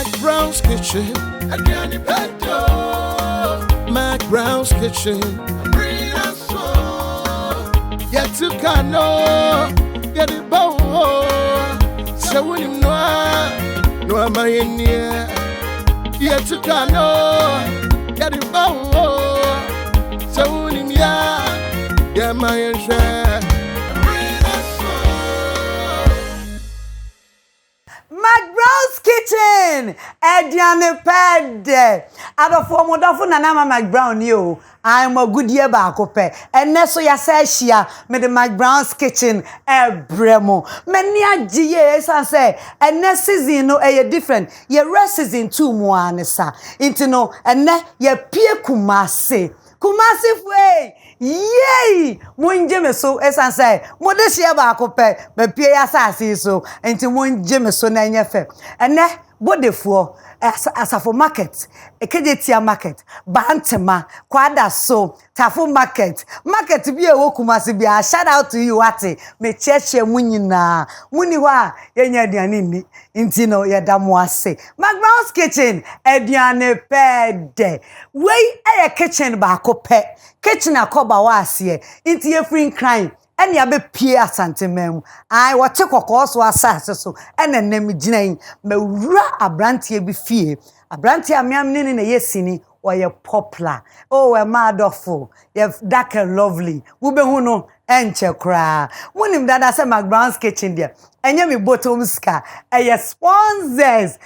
McBrown's Kitchen. McBrown's Kitchen. Yet to cano, get it bow. So when you know, no, am I in here? Yet to cano, get it bow. So when you know, get my share. McBrown's Kitchen, Ediane Pede. Ada for modafo na na McBrown yo. I'm a good year back ope. And neso ya seshia me the McBrown's Kitchen bremo. Many a GS and say and next season no different. Ye rest season 2 mo anesa. Into no and ne ye pie Kumasi. Kumasi way. Yay! Munje me so esan say mo de share ba akopɛ ba pie asase so enti munje me so na nyefe ene bodefo asafo market ekejetia market bantema kwada so tafo market bi ewo Kumasi bia shout out to you ate me cheche munyina muni ho a yenya aduane ni enti no yedamo ase McBrown's Kitchen aduane pede wey kitchen ba akopɛ kitchen akoba wa ase inti ye free crime ene ya be pie asantemam ai wote kokko so asase so ene nem ginan mawura abrantie bi fie abrantie amiam ne na yesini oye popular oh we madofo ye dark and lovely wo be hu no enche kra wonim dada se McBrown's Kitchen there enye me bottom ska eye sponsors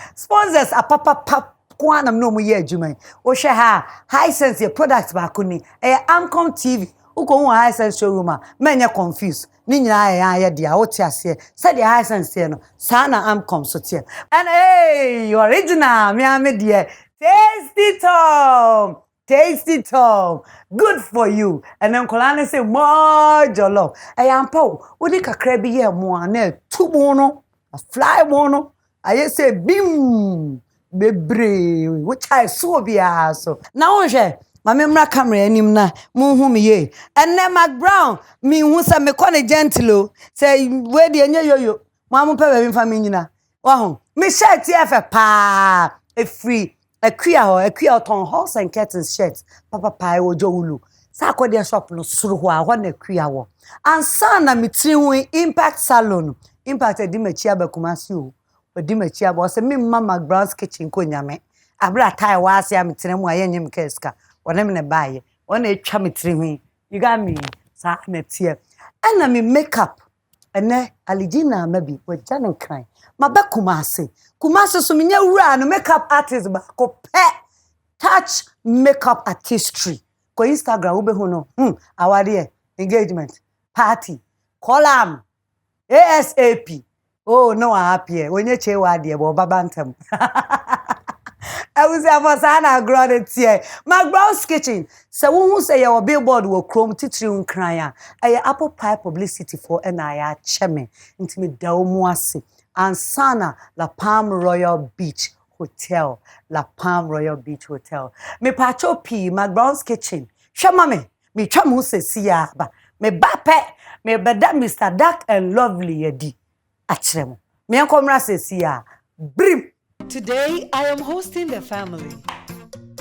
apapa Kwanam no mu ye adwuma wo hwe ha Hisense your product ba kuni Amcom TV uko hu Hisense showroom a menye confuse ni nyina ya dia wo ti ase se dia Hisense no sa na Amcom so tie and hey original me am there Tasty Tom good for you and then kolane say more jollof ampa wo di kakra bi ye mo na tubo no fly mo no aye say bim bebre which I saw bia so now hwe mamemra camera anim na munhu me ye enne McBrown me hu se me kone gentle say we de enye yoyo mamu pe be mfa me nyina wa ho me shirt efe pa e free akua ton horse and curtains shirt papa wo jowulu sa akode shop no suru ho a ho na akua wo ansa na me tiri Impact Salon Impact edi machi abakumasi o odi machi aba se me mama McBrown's Kitchen ko nyame abra tai wa ase am tire mu aye nyem keska wona me ne baaye wona etwa me tire hu you got me sa na tie ana me makeup ene aligina mabi wajan kan maba Kumasi so menya wura no makeup artist ba ko pe touch makeup artistry ko Instagram wo be hu no awade engagement party column ASAP oh no happy onye che wa de bo babantam I was ever sana grounded here McBrown's Kitchen so who say your billboard will chrome titri unkran ya apple pie publicity for NIA cheme intimi dawo mu ase ansana La Palm Royal Beach Hotel me pacho P McBrown's Kitchen shama me twa mu sesi ya ba me bape me beda Mr. Dark and Lovely yedi achiremo me enkomra sesi ya brim. Today I am hosting the family,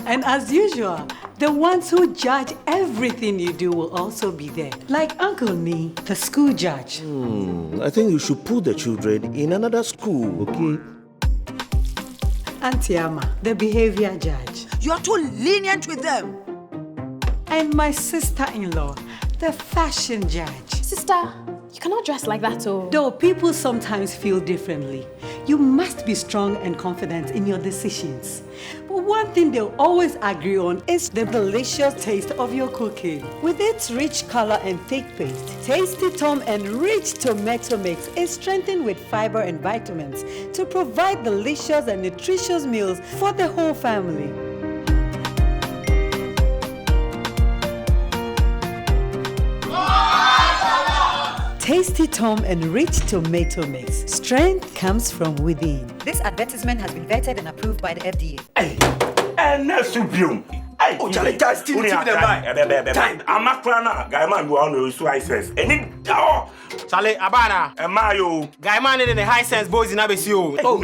and as usual the ones who judge everything you do will also be there, like Uncle Nee, the school judge. I think you should put the children in another school, okay? Auntie Ama, the behavior judge. You are too lenient with them. And my sister-in-law, the fashion judge. Sister, you cannot dress like that, oh. Though people sometimes feel differently, you must be strong and confident in your decisions. But one thing they'll always agree on is the delicious taste of your cooking. With its rich color and thick paste, Tasty Tom and rich tomato mix is strengthened with fiber and vitamins to provide delicious and nutritious meals for the whole family. Tasty Tom and rich tomato mix. Strength comes from within. This advertisement has been vetted and approved by the FDA. Hey, and Oh, Charlie, still time. I'm a crana. Guy man, you on so high sense. Any door. Charlie, Abana. Mayo. Guy man in the high sense boys in ABCU. Oh,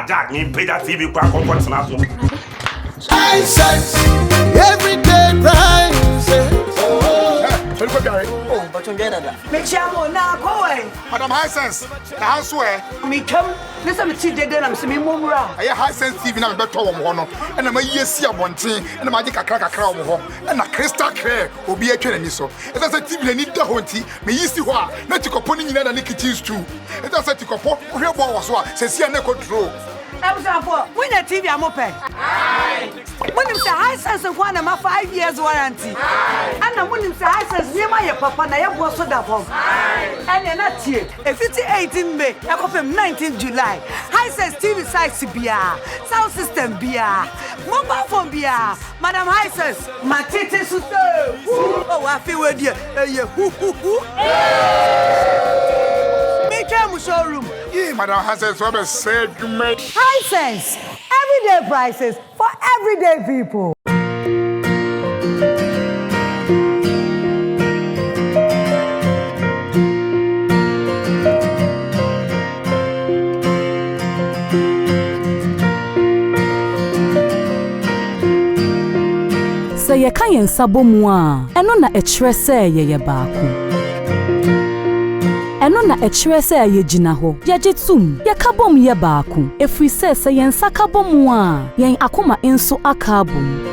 Jack, me pay that TV quack on what's not. High sense, everyday prices. Oh, but you get that. Me chamo na koe. Madam High Sense, the house where Me come. Listen me see dede na me mumra. I High Sense TV na beto wo ho no. And na yesi abonten, and na magic kakra wo ho. And na crystal clear obi atwa ni so. It is a TV na ni da ho nti, me yisi ho a na tikopo ni nyina na kitchen stew. It is a tikopo, hwe bo wo so a, se sia na control. When the TV I'm open. When you say High Sense of one, I'm 5 years warranty. And when you say High Sense, you my papa, na your boss of that home. And you're not here. If it's 18 May, I come from 19 July. High Sense TV size BR, sound system BR, mobile phone BR, Madam High Sense, my tete suto. Oh, I feel with you. Showroom. Yeah, Madam High Sense, what a segment. High Sense, everyday prices for everyday people. Say ye kayen sabo mu a, eno na ekire se ye baako. Eno na ekire se ye gina ho. Ye gitum, ye kabom ye baako. Efri se yen sakabom mu a, yen akoma enso akabom.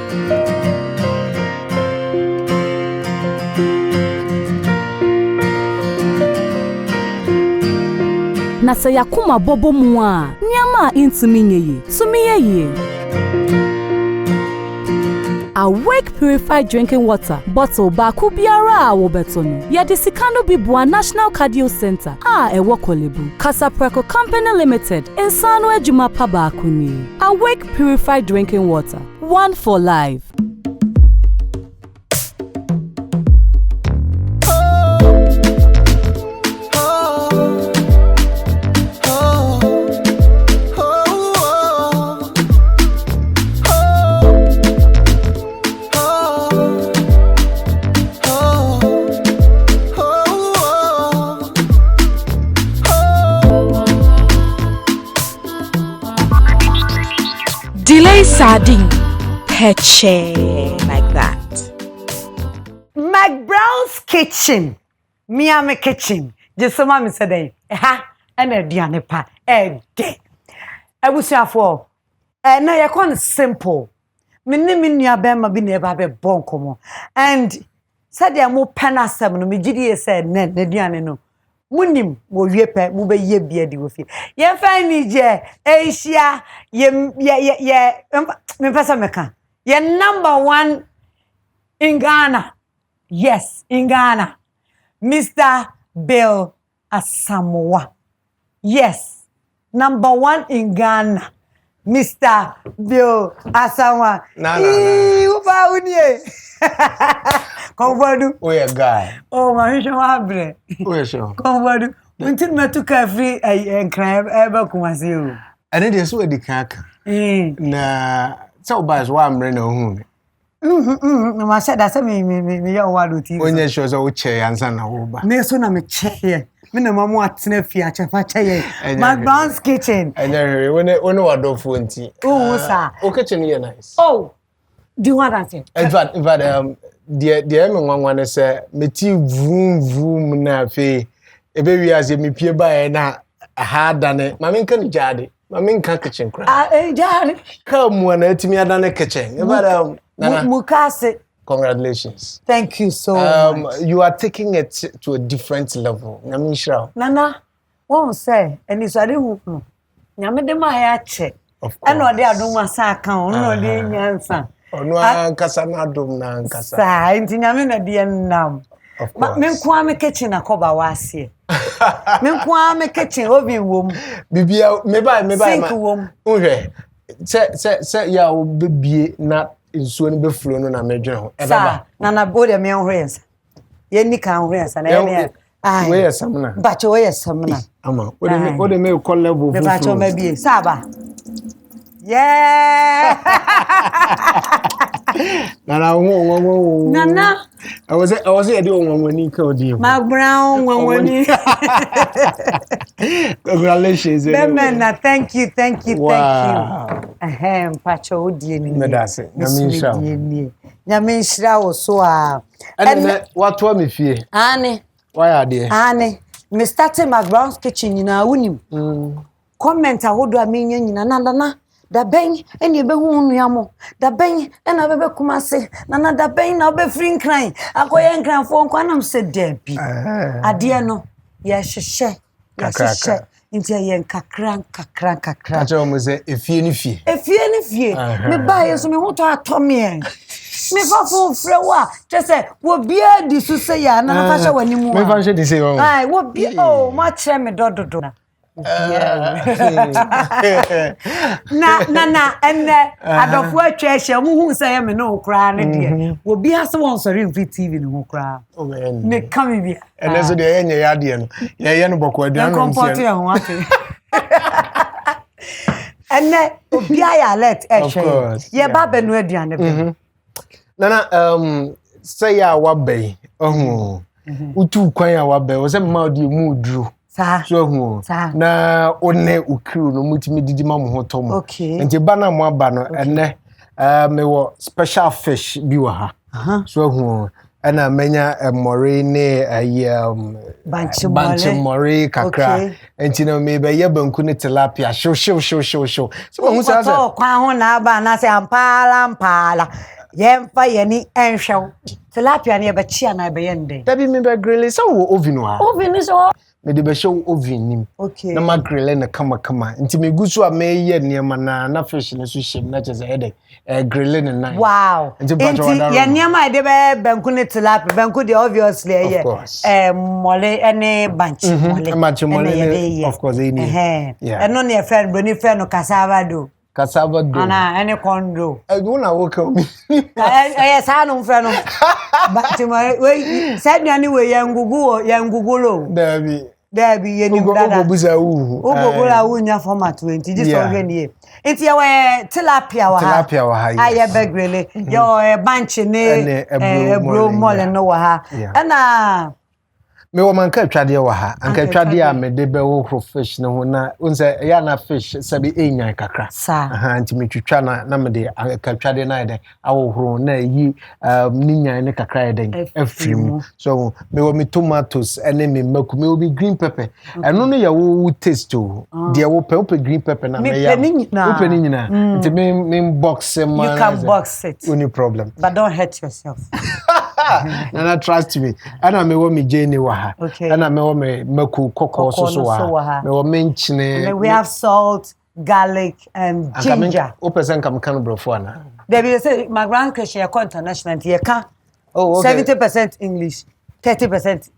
Na se yakoma bobo mu a, niama intimi nyeye. Sumi ye. Awake purified drinking water bottle baku biara wo beto no yede sikano bibua National Cardio Center ewo Kolebu Casa Preco Company Limited insano adwuma pa baku ni. Awake purified drinking water, one for life. Delay sardine, peche like that. McBrown's kitchen, Miami kitchen. Just so mama said, and a diane pa, day. I will say for, and now you're simple. Minimum bema be never be bon como. And said they are more penasam, no, me GDA said, Ned, the diane no. Munim wo yepe mu be ye bia di wo fi ye fa ni je Asia ye me pesa meka ye #1 in Ghana. Yes, in Ghana, Mr. Bill Asamoah. Yes, #1 in Ghana, Mr. Bill Asamoah. Uba unie. Convadu. Oh, yeah, guy. Oh, my show. Oh, yeah, sure. Convadu. Until me took a free and crab ever come as you. And it is where the caca. Na, so by as one brain or whom. I said that's me, your water. When you show so chair and son over. Neson, I'm a chair. Minimum what's in a fiat, McBrown's kitchen. And then when I do phone tea. Oh, sir. Oh, kitchen here nice. Oh, do you want that? In fact, the one say, me tea vroom na fe. A baby as me peer by na hard than it. Mammy can jaddy. Mammy can kitchen crack. Jaddy. Come one at me at the kitchen. Mukase. Congratulations. Thank you so much. You are taking it to a different level. Nami Shao. Nana, won't say, and it's a little. Yamade my check. Of course. I know they are doing my sack, no, the answer. Oh, no, Cassana Dum Cassa. Yamina dear nam. Of course. Men kwame kitchen a coba was here. Men kwame kitchen, oven womb. Bibia, maybe. Sink womb. Okay. Say, ya will be not. In soon be flown on a major. Sir, Nana body me on rains. Yenny can rains and where some. But you wear some. Ama, what they may call level. The battle may be Saba. Yeah. Nana, Nana. I was doing when you called you. McBrown, one. Congratulations. Bemena, thank you. Wow. Ahem, Pacho, dear. Medase, Yamin Shra so. And what told me fear? Annie. Why are they? Annie, me started McBrown's kitchen in a winning. Comment I would have mean in another. Da bang, and you be won yamo. Da bang, and I be kumase. Nana da bang, now be free crying. I go and cry for one said Debbie. Adiano, yes, she. Into a young kakran. I almost say, if you any fear. Me buy us me want to Tommy. Me for flower. Just say, what beer this to say, and I fashion when you move. Me fashion to say, I what be oh, much me do. Na and I don't work treasure who say me no cry ne will be as one sorry in TV no cry. Oh man. Me come here. And that's the end ya de no. Ya no bokwa dan no. And obi I alert ye baba no aduane be. Nana say ya wabe. Utu kwan ya wabe. O say ma di mu dru. So who na one ukru no mutimi didi ma mo hotom nti bana mo aba no ene me wo special fish bi wa ha so who ana menya more ne banchi more kakra nti no me be ye banku ne tilapia show so who say so kwan ho na aba na say ampala yemfa yeni enhwew tilapia ne be chia na be yende da bi me be grill so wo oven wa oven so me de be show oven nim na ma grill na kama nti me gusu a me ye niam na fish na so shem na chese ede grill na wow nti ye niam a de be banku ne tilapia banku de obviously ye mole ene banchi mole of course any yeah eno ne friend bro ni friend no cassava do ana ene kondo una woka mi sa no friend no but we said ni we yangugulo Debbie yeni dada ogogola unya format 20 this already ni enti ya we tilapia wa ha aye begrele yo banch ne bro mole no wa ha ana me wo man ka twade wa ha anka twade a me de be wo fish ne ho na unse ya na fish sabi enyan kakra nti me twitwa na me de ka twade na de awohoro na yi ninyan ne kakra eden afrim so me wo me tomatoes ene me maku me obi green pepper eno no ya wo taste o de wo pe green pepper na me ya wo pe ni nyina nti me box man you can box it no problem but don't hurt yourself. Nana trust me. Ana me wo me jeni wa ha. Ana me wo me maku koko so wa. Me wo menchine. We have salt, garlic and ginger. O person kam kan brofo ana. There be say McBrown's Christian international here can. Oh okay. 70% English, 30%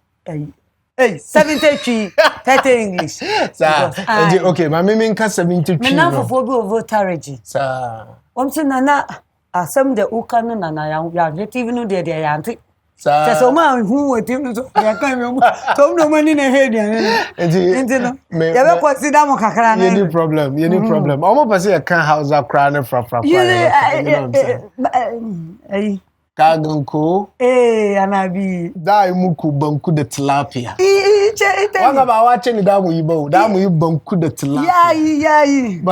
73 30 English. Sir. Okay, my me nka 73. Me na fofo bi over tarage. Sir. Omse nana asem de uka no nana ya TV no de ya anti sir so ma hu wetim no so ya kan me so no mani na head ya enti no ya be consider mo kakra na any problem omo pese ya kan house akra na fra kaganko anabi dai muku banku de tilapia wanga ba wache ni damu yibo banku de tilapia yayi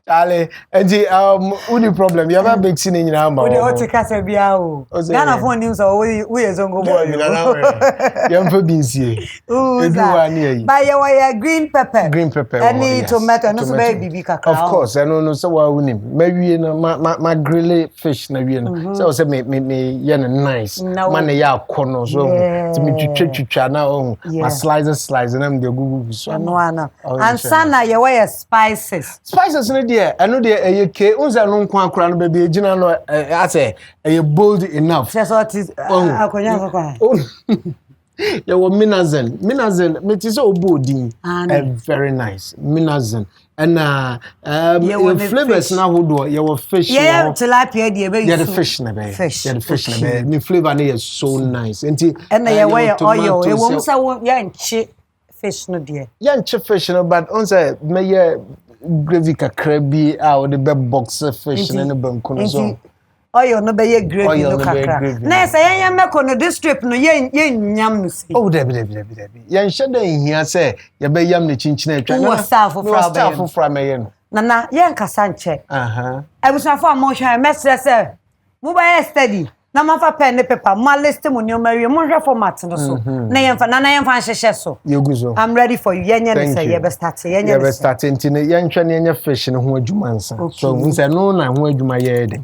Charlie, uni problem. You have a big scene in your arm. We the otika bia o. Ghana phone news so we zongo boy. You for busy. Buy your green pepper. Any tomato no so baby kakra. Of course, I know so wa uni. Maybe my grilled fish na we no. So say me nice. Man ya kono so to me twitwa na my slices and I'm the gugu so. No. And sana ye spices no there eno there eyeke unza no nkwa akura no baby ejina no ase eye bold enough so what is akonya kwa ye wo minazen me ti say obodin very nice minazen and flavors na hodo ye wo fish yeah tilapia dey be the fish na be the flavor na is so nice and ye way oil e wo msa wo ya nchi fish no there fish no but on say me gravy kakra bi a the be box fish na ne banku no so oil no be ye gravy no kakra na say yen meko no this trip no yen nyam no say oh debi yen hye den hia say ye be yam ne chinchina atwa na staff fra me yen na yen kasa nche ebusafo amohwa mesre say mo ba study na mafa pen ne paper ma list mo nyoma wie mo hwe format no so na yen fa nhyehyɛ so yeguzo I'm ready for you yen ne say ye be start nti ne yen hwe ne yen fish ne ho adwuma nsa so mun say no na ho adwuma ye den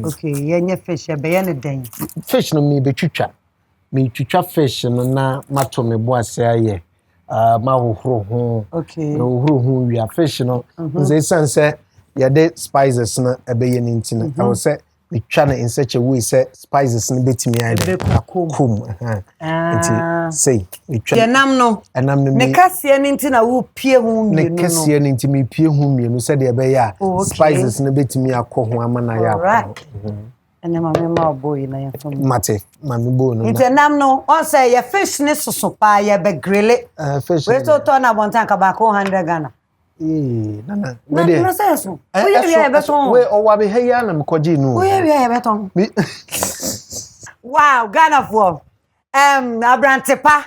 okay yen fish be yen den fish no me twitwa fish no na mato me bo ase aye ma hohoro ho hohoro ho wi fish no nze sanse ye de spices na ebe ye ne ntina I was say we try in such a way say spices ni betimi aide kum nti say we try enam no me kase ni nti na wo pie hu mienu no me kase ni nti me pie hu mienu say de be ya spices ni betimi akọ ho amana ya ene ma boy na ya fam mate mami bo no nti enam no on say ya fish ni soso pa ya be grille fish we to na bontan ka ba ko 100 Ghana nana no senso we ya beton we o wa be heya na mkoji no we ya beton wow Ghana for abrantepa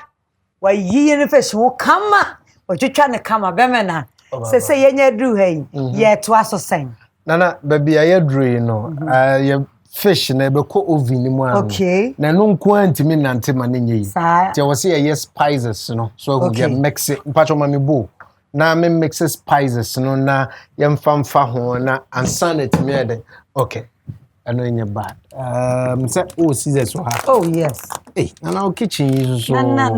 wa yi ni fish wo kama o twitwa ne kama be me na se yenya dru hai ye to aso sen nana baby ya dru no ye fish na be ko oven mu an na no nko antimi nante ma ne nyi ti wo se ye spices no so we get mix it patcho ma me bo na me mix spices no na yemfamfa ho na ansanet me ede okay ano nya bad say oh scissors so ha oh yes na o kitchen is so na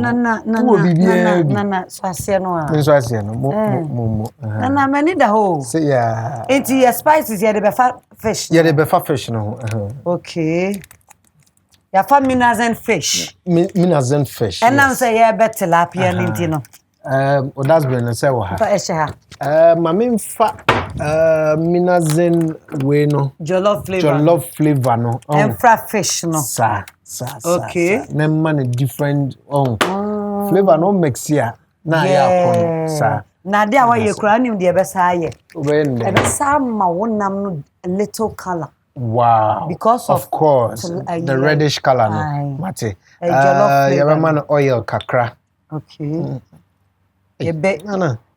so ase no a so ase no mo na mani da ho say yeah enti your spices ye de be fa fish no okay ya fa minazen fish and now say ye be tilapia ninti no o das been say wa ha fa esha mami fa minazen we no jollof flavor no and fra fish no sa okay na man different flavor no mix ya na ya kono sa na dia wa ye kura nim de be sa ye e be sa ma wonam no a little color wow because of course the reddish color no mate ya man oil kakra okay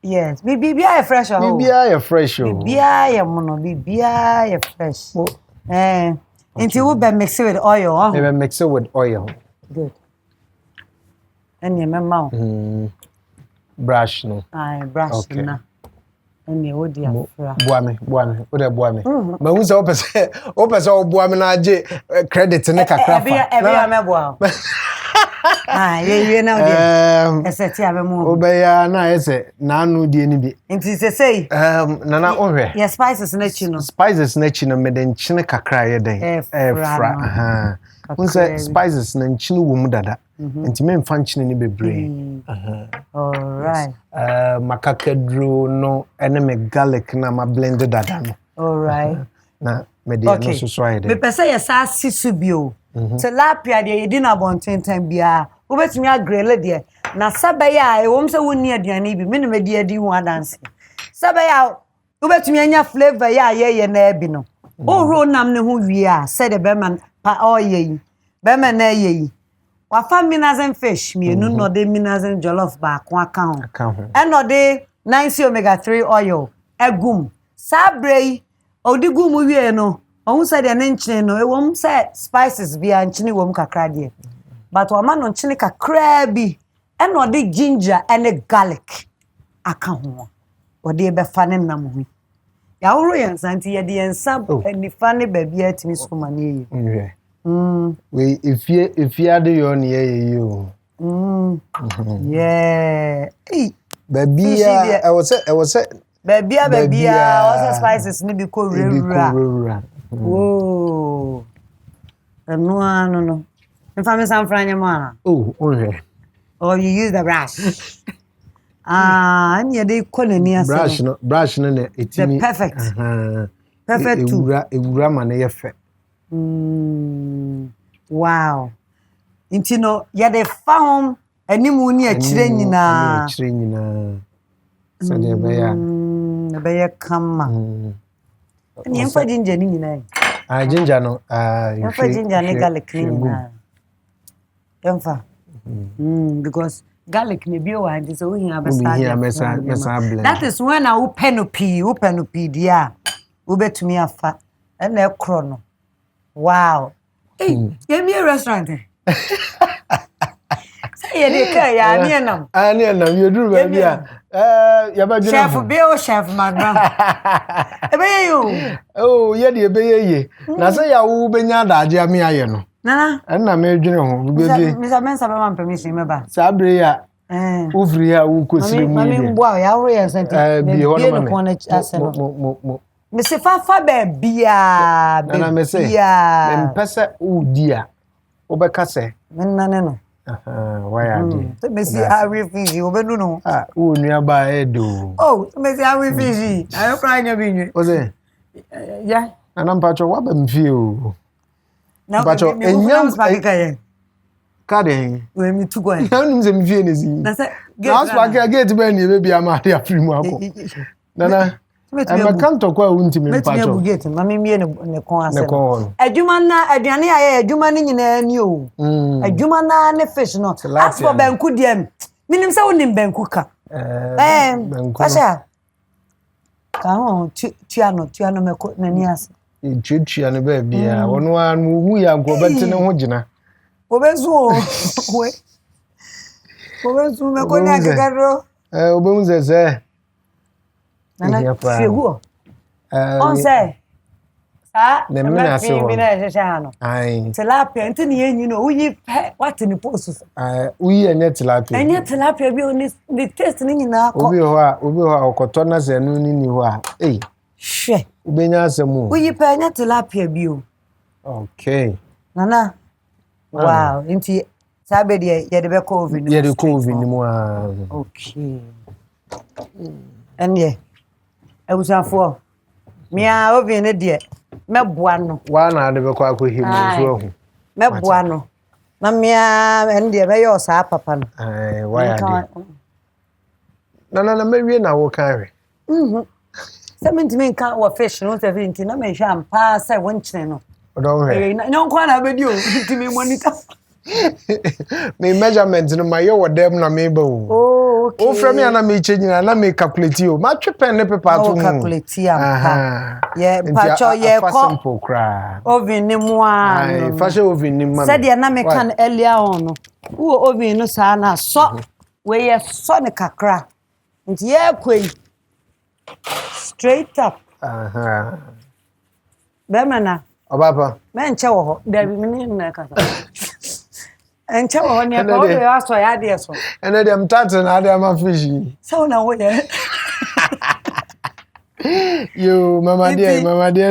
yes bibia fresh oh bibia fresh oh bibia mono bibia fresh until we be mix it with oil we mix it with oil good and you remember brush no brush na and you would ya boame o de boame ma hu se opese o boame na age credit ne kakra fa e me boa ye na de eseti abemu obeya na ese na anu de ni bi nti se sei nana ohwe ya spices na chi no meden chine kakra ye den fra unse spices na nchine wo mu dada nti me mfa nchine ni bebre all right makakadru no ene me garlic na ma blended dada no all right na me de no so so ayede me pese ya sa sisu bio tilapia de yedi na bontentan bia obetumi agrele de na sabaya e wom se wonni aduane bi me ne medi adi hu adanse sabaya obetumi anya flavor ya ye na abi no ohro nam ne ho wie a se de be man pa oyeyi be man na yeyi wa fa minazen fish mienu no de minazen jollof ba ko aka ho e no de 9 omega 3 oil egum sabrei odi gum wie no ohun se de ne nchine no ewom se spices bia nchine wom kakra de but o ma no nchine kakra bi e no de ginger and garlic aka ho o de be fa ne nam ho ya woro yan santi ye de ensa ni fa ne ba bia timi so ma ne ye we if you ade yo ne ye yo yeah babia I was say babia was spices ni bi ko rewura oh no infamous San Franya mana okay or you use the brush and you dey colony as brush no na etimi perfect too ewura ma na ye fe wow intino ya dey fa hom animu ni akire nyina So the beya. The beya kama. Ni emfa ginger ni nyina. Ginger no. Emfa ginger ni garlic ni nyina. Emfa. Because garlic ni bi o and so we here blend. That is when I open dia. We betumi afa. And e kro no. Wow. Hey, give me a restaurant. Say you dey ya ni enam. Ani enam you do baby ya ba Chef Bill, Chef McBrown's. Ebe you. Oh, ye dey ebe ye. Na say ya wo benya daje ame aye no. Nana. Na me dwene ho bebi. Mr. Mensa be man permission me ba. Sabre ya. Ufri ya wo kosiri mu. Mami mbo ya wo ye sente. Bi ho no me. Mo. Me se fa be bia. Na me say. Me pese udia. Obeka se. Me nane no. Why are they? Me see how we Fiji. Obenu no. Nua ba edo. Oh, me see how we Fiji. I don't cry nya bi. O say? Yeah. Ana mpacho wa ba mfie o. Na mpacho enyam spaghetti kaye. Kade. We mi tu gwan. Na nim se mfie ne si. Na say na spaghetti gate ba ni be bia ma dia free mu akọ. Nana. I'm a canto kwa untimi mpacho. Metime gate, mami mie ne kon ase. Adwuma na aduane aye adwuma ni nyina ni o. Adwuma na ne fish no. As for banku dem. Minim se wonim banku ka. Fasha. Ka ho tuano meko nani ase. Tuano ba bia. Wono anu wu ya nko bete ne ho gina. Obezu o. We. Obezu meko ni akagaro. Obezu ze. Nana fegu. On say. Sa na mina se ho. Mina se hano. Ai. Tilapia ntini yenyu no uyi what ni post. Uyi enye tilapia. Enye tilapia bi oni the taste ni nyina akọ. Obi ho a okoto na se no ni ho a. Eh. Hwe. Ubenya asemu. Uyi pa enye tilapia bi o. Okay. Nana. Wow, inti sabe de ye de be ko oven. Ye de ko oven ni mu a. Okay. Enye Ewusafo mia oven ne de meboa no wa na de be kwa akohimu so ahu meboa no na mia en de be yo sa papa no wa ya de na mewie na wo kan we Seminti men kan wo fish no 70 na me hwa ampa sai won chine no odo we nyon kwa na be di o ntimi monitor me measurement no my wo dem na me ba o okay o from ya na me chenyina na me calculate o ma twen ne paper to mu calculate am ye pacho ye ko simple cra oven ni mu a no fashion oven ni ma said ye na me kan earlier on no wo oven no sa na so we ye so ne kakra nti ye kwei straight up be mana obaba me nche wo ho da bi me na kasa enche wo ne ko o ya so ya de so ene dem tata na dem afishi so na wo ye yo mama dear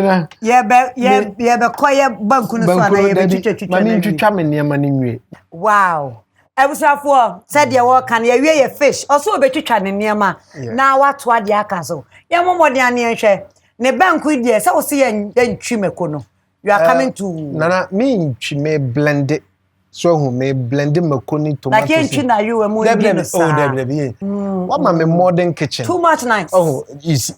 na ye be ko ye banku no so na ye be twitwa mani twitwa me ne ma ne nwie wow Ewusafo said ye wo kan ye wie ye fish also be twitwa ne ne ma na wato ade aka so ye momode ane nhwe ne banku die se wo se ye ntwi meko no you are coming to nana me ntwi me blend it so who me blend makoni tomatoes like ntwi na you we definitely what my modern kitchen too much nice easy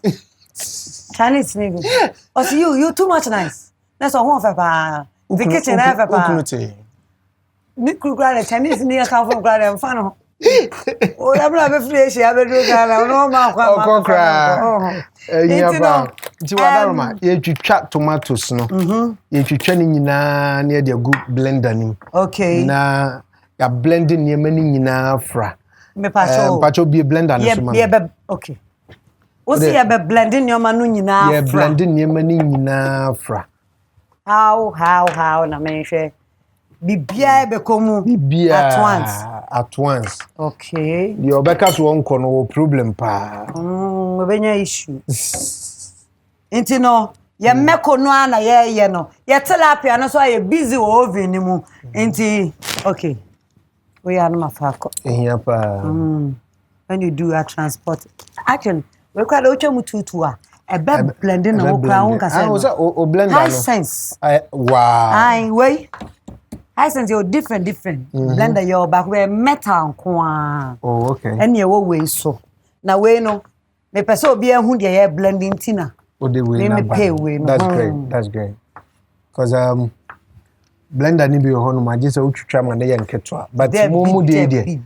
Chinese nigga oh you too much nice that's all for pa the kitchen ever pa ni kukura Chinese nigga come from kukura mfano o ya bla be fresh ya be do gara no ma kwa ma kukura nti wadaroma ye twitwa tomatoes no ye twitwa ni nyina na de go blender ni okay na ya blend ni ma ni nyina fra me pacho be blender no so ma ye okay o si ya be blend ni ma no nyina fra ye blend ni ma ni nyina fra how na me hwe bibia be komu at once okay the obeka to onko no problem pa we benya issue inti no ye meko no ana ye no ye tilapia no so ye busy wo oven ni mu inti okay we are no mafako ehia pa when you do a transport actually we kwada ocho mututu a ebe blending na wo kra won kasa o blender no high sense wow ai we high sense you different blender your back we metal kwa oh okay and ye wo we so na we no Me pese obi ehun de ye blending tina. O de way me na. pay way. That's great. Cause blender ni bi ho no ma je se utwitwa ma na ye nketwa. But mu de.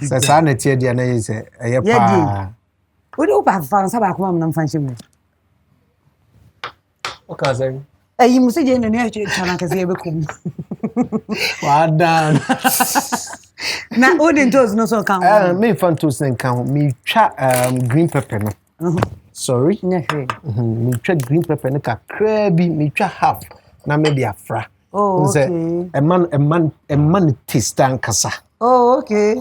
Se sa na tie de na ye se eye pa. We do pa fan sa ba ko am na fan shemu. O ka say. You must say you know chana ka say be kum. Wa dan. Na odin toast no so kan. Me fan toast en kan. Me twa green pepper no. Sorry. Me twa green pepper no kakra bi me twa half na me de afra. Oh, okay. A man taste and kasa. Oh, okay.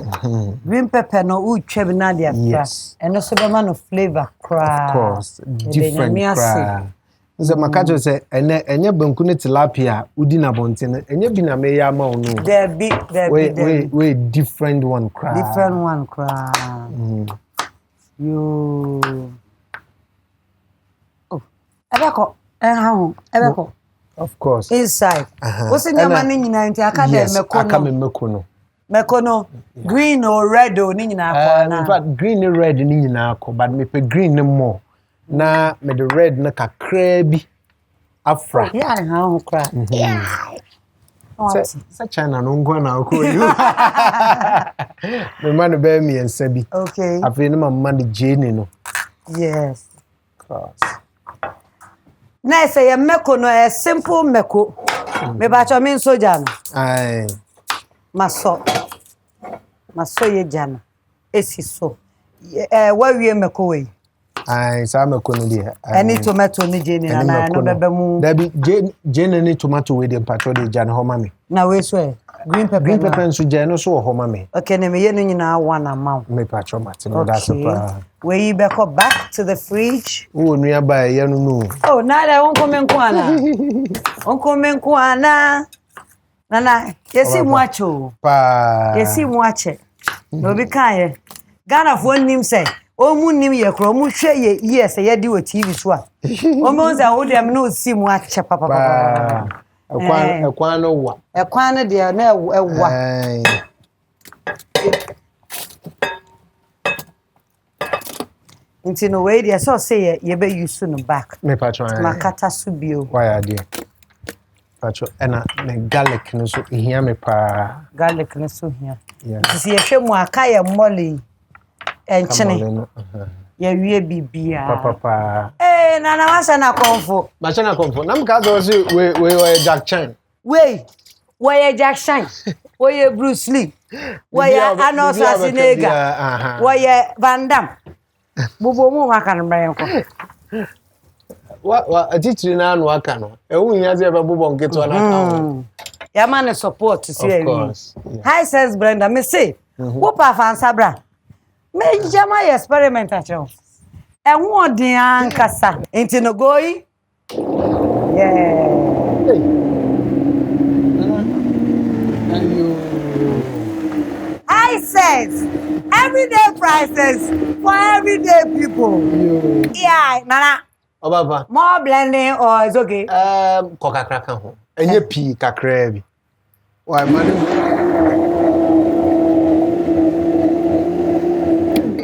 Green pepper no u chebe na de afra. Yes. And also the man of flavor cry. Of course. Different cry. Nze makacho say enye banku ne tilapia udi na bonten enye bi na me ya ma onu. There be we different one cry. Different one cry. You oh ebeko ebeko of course inside what's in your man nyina nti aka dem mekono green or red or ni nyina akọ na in fact green and red ni nyina akọ but me pe green no more na me the red na kakra bi afra yeah how cry yeah sa China no ngwa na akọ you me man be me ensabi okay afi ni mama de jeni no yes cross na say ye meko no a simple meko me ba cho me soja no ai maso ye jana esi so wa wie meko we ai sa meko no dia any tomato ni jeni na no bebe mu da bi jeni ni tomato we de patro de jana ho mame na we so green pepper nso jeno so ho mame okay na me ye no nyina one amount me patro martin that's super we you back up back to the fridge wo nua ba ye no oh na da won komen ana nana yesi muacho pa yesi muache no bi kan ye Ghana fo nim say o mu nim ye kro mu hwe ye yes ye di o TV so a o mo za wo dem no si muache papa ekwan no wa ekwan no de na ewa Inti no way there so say ye be use no back. Me patron. Makata su bio. Why idea? Patron ena me garlic no so hia me pa. Garlic no so hia. Yeah. Si ye hwe mu aka ye molly enchene. Ye wie bibia. Papa. Na wasa na konfo. Ma chana konfo. Na mka zo si we Jack Chan. We Jack Chan. We Bruce Lee. We Arnold Schwarzenegger. We Van Damme. Bubu mu maka no mbran ko wa atitiri na anu aka no ewu nya ze be bubo nketo na ka ya man support to see you hi says Brenda me say wo pa fansa bra me jama experiment acho enwo odin ankasa enti no goyi yeah I says everyday prices for everyday people. Yeah, nana. Obaba. More blending or it's okay? Coca cracker ho. Enye pi kakra bi. Why man?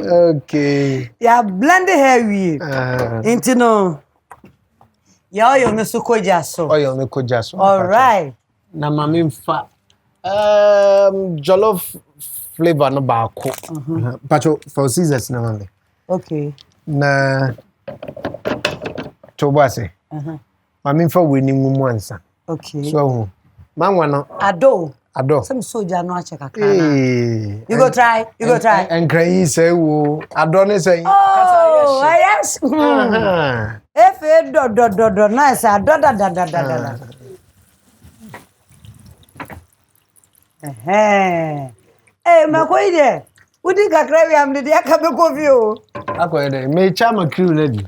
Okay. Yeah, blending heavy. Into no. Yeah, you no sukoja so. Oh, you no koja so. All right. Na mama mfa jollof flavor no baako. Pacho for Caesars na mama. Okay. Na Tobase. Mama mfa weni ngumu ansa. Okay. So manwa no Ado. Some soja no ache kakra na. You go try. And cry say wo ado ne say. Oh, yes. If it do nice ado da. Makoide. Udi kakra wi am de aka be kofi o. Akoide me chama crew lady.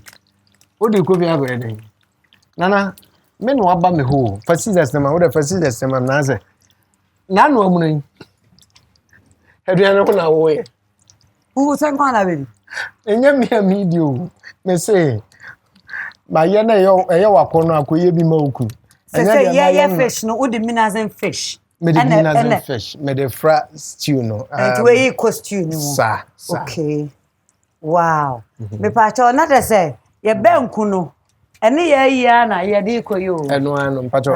Udi kofi akoide. Nana me no aba me ho. Facilities na ma wo facilities na na say. Na no amunan. Aduane ko na wo ye. Wo san kwa na be. Enye me video. Me say ma ye na ye wakono akoye bi ma oku. Say ye fish no udi minazen fish. Me the beans fish. Me the fra stew no. And where you cost you no. Sir. Okay. Wow. Me pa cho na de say ye banku no. Ene ye ya na ye de koyo. Eno anu mpacho.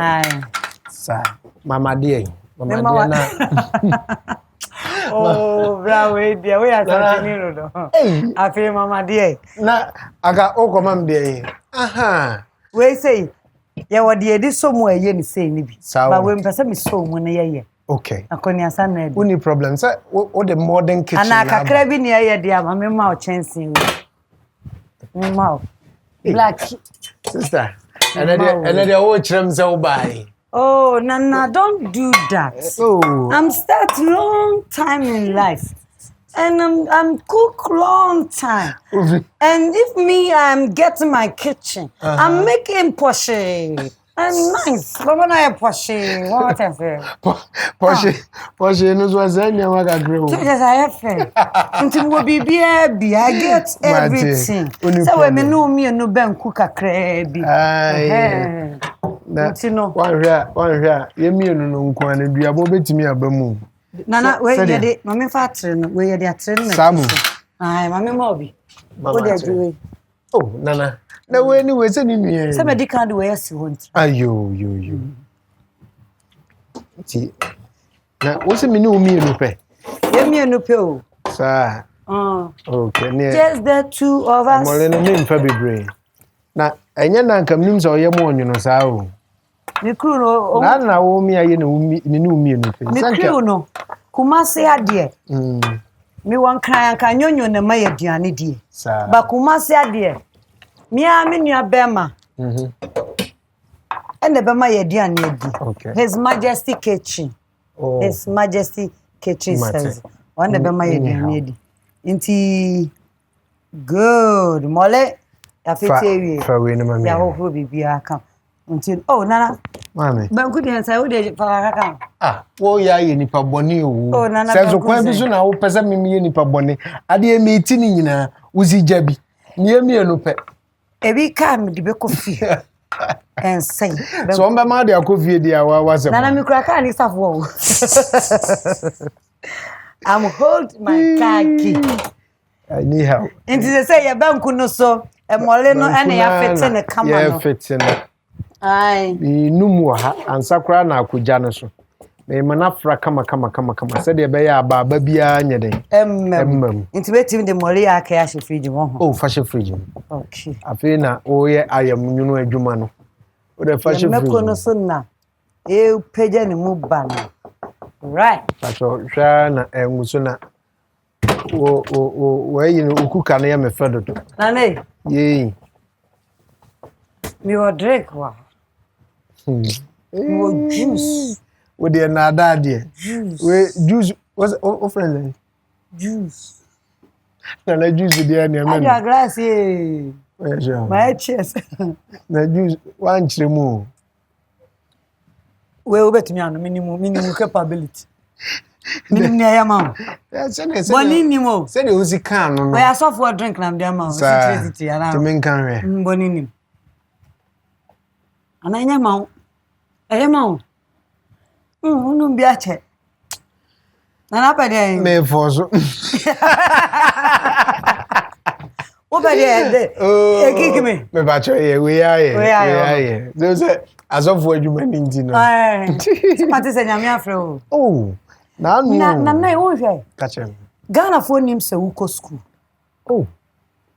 Sa mama die. Mama die na. Oh, bravo, dear. We are talking no. I feel mama dear. Na aga okomam die. Aha. We say ya wadi edi so mu aye ni say ni bi. But we mpese me so mu na ye. Okay. Akoni asa na edi. Uni problem say o the modern kitchen. Ana kakra bi ni ye dia ma me ma o chance we. Me ma. Black sister. Another o chrem say o buy. Oh, Nana, don't do that. Oh. I'm start long time in life. And I'm cook long time. And if me, I'm getting my kitchen, I'm making poshe. And nice. But when I poshe, what I say? Poshe knows what's in your maga grill. Yes, I have fair. Until we be I get everything. So when me know me no ben cook a crabby. One here, you mean no one and we are both to me a bamu. Nana, wait, Mammy Fatrin, where they are training. Samu. Aye, Mammy Moby. What are you doing? Oh, Nana. No, anyway, sending me. Somebody can't do as you want. Ah, you. See, now, what's a menu me no pay? Give me a new pill. Sir. Okay, just the two of us. I'm in name February. Now, and you're not coming so you're more, you know, so. Me crew no. Na wo mi aye na no mi no pe. Me crew no. Kumase ade. Me wan kran kan nyonyo na ma yaduane die. Ba kumase ade. Me a me nua bema. Ende bema yaduane adi. His Majesty Kitchen. Oh. His Majesty Kitchen says. Ende bema yaduane adi. Inti good. Mole afete wi. Fa we no ma me. Ya ho bibia aka. Until Nana. Mami. Banku dey say we dey faraka. Wo ya ye nipa boni o. Oh Nana. Say so kwa bi so na wo pese me ye nipa boni. Ade e me ti ni nyina uzi jabi. Ni e me no pe. Ebi ka me de be kofi. And say. So on be ma de akofie dia wa se. Nana mi kura ka ni safo. I'm hold my car key. I need help. Inti they say ya banku no so e mole no ene ya fete ne kama no. Ya fete no. Ai. Numu ha ansakra na akuja no so. Me manafra kama se de be ya aba bia nya den. Emmem. Inti betim de mole ya ka ya she fridge mo. Oh, fashion fridge. Okay. Afi na o ye ayam nyunu adwuma no. O de fashion fridge. Me ko no so na. E peja ni mu ba no. Right. So sha na enguso na wo yi no ukuka na ya me fedo to. Nane. Ye. Mi o drink wa. Wo juice. Wo de na dadie. Juice. We juice was friend. Juice. Na juice de na me. Ada glass eh. My chest. Na juice wan chiremu. We obetimi anu minimum capability. Minimum ne ayama. Boni nimo. Say the uzi can no. We are soft for drink na dem ma. Electricity ara. To men kan re. Boni nim. Ananya ma. Ayama. Unu bi ache. Na pa de. Me forso. Obede. Ekiki me. Me ba cho ye we aye. So say asofo adwuma ni nti no. So pati se nyame afre o. Oh. Na wo hwe. Kachem. Ghana for nim se wo school. Oh.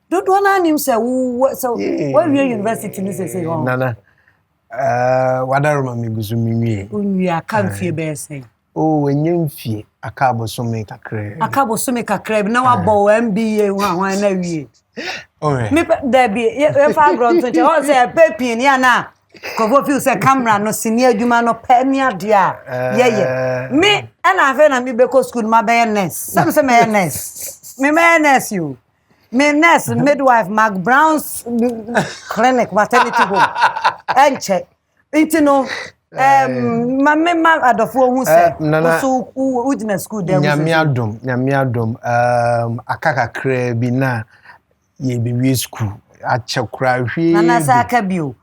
Do na nim se wo so when we university ni say ho. Nana. Wadaroma mi gusu mi wie. Onwi aka mfie be say. Oh, enyemfie aka abosome kakra. Aka abosome kakra bi na wa bo MBA ho na wie. Alright. Me there be e fa ground to o say pepi ni ana. Ko feel say camera no senior adwuma no pa mi ade a ye. Me ana afa na me be ko school ma be nurse. Some say me nurse. Me nurse you. Me nurse midwife McBrown's clinic maternity home. Enche. It no ma adofo hu say so ujina school there. Nyame adom akaka kra bi na ye be wi school achekura hwe. Nana sa aka bio.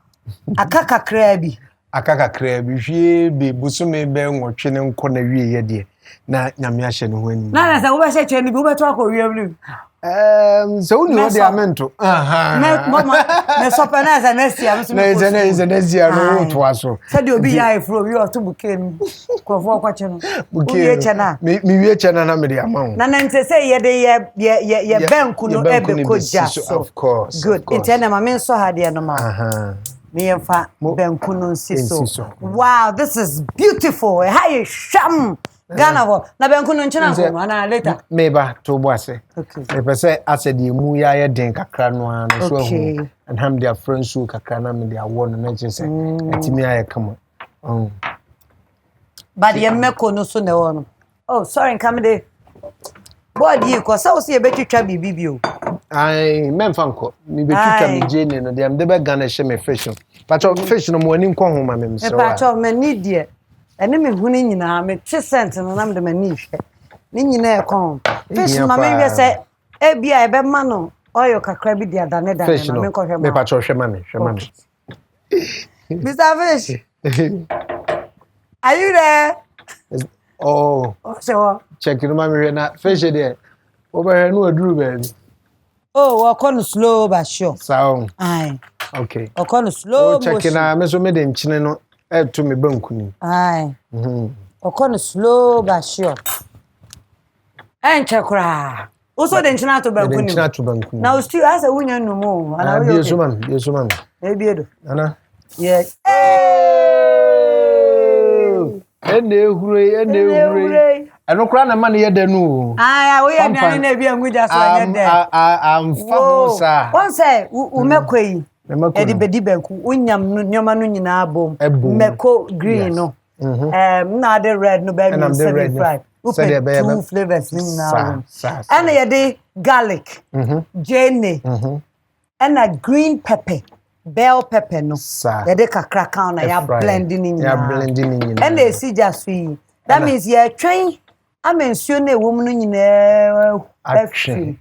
Akaka kra bi hwe be busume be nwotwe ne nko na wie ye de na nyame ahye no hwani na say wo be hye cheni bi wo be to akọ so uni odi amento me sopeneza next year me so next year no to aso say de obi ya efro wi oto bukem krofo kwache no buke chena mi wie chena na me de amawo na nte say ye de ye banku no ebe koja so of course good intena ma me so ha de no ma me yemfa banku no nsiso wow this is beautiful how you sham Ghana ho na banku no nchena ko na later me ba to bo ase okay me pese ase de mu ya ye den kakra no an so hu and ham their friends who kakra na me dia wo no na chese atimi aye kama but ye meko no so ne wo no oh sorry come dey board yi ko so se ye betwitwa bibi o ai memfa nko mi betwitwa mi jene no dem de be Ghana hye me fish pacho fish no mo ani nko ho ma me mse wa pacho me need ye ene me huni nyina me 2 cent no nam de mani hwe ni nyina e kon fish ma me hwe se e bia e be ma no oil kakra bi dia dane na me ko hwe ma me pacho hwe ma me Mr. Fish are you there oh so check no ma me hwe na fish there over no aduru baby oh we kon slow but sure so ai okay o kon slow check na me so me de nchine no to me banku ni ai okon slow but sure enche kra uso de nchina to banku ni nchina to banku na o still as a wunya numu ana wo yesu man e biedo ana yes ene hure eno kra na man ye da nu ai wo ye nani na bia nguja so anya de am famosa won say umekoi edi bedi banku unyam nyoma no nyina bom meko green no na the red no be 75 open 2 flavors ni na and ye dey garlic jene and a green pepper bell pepper no ye dey kakra kan na ya blending ni and they see just free that means ye train amensuo na ewom no nyina action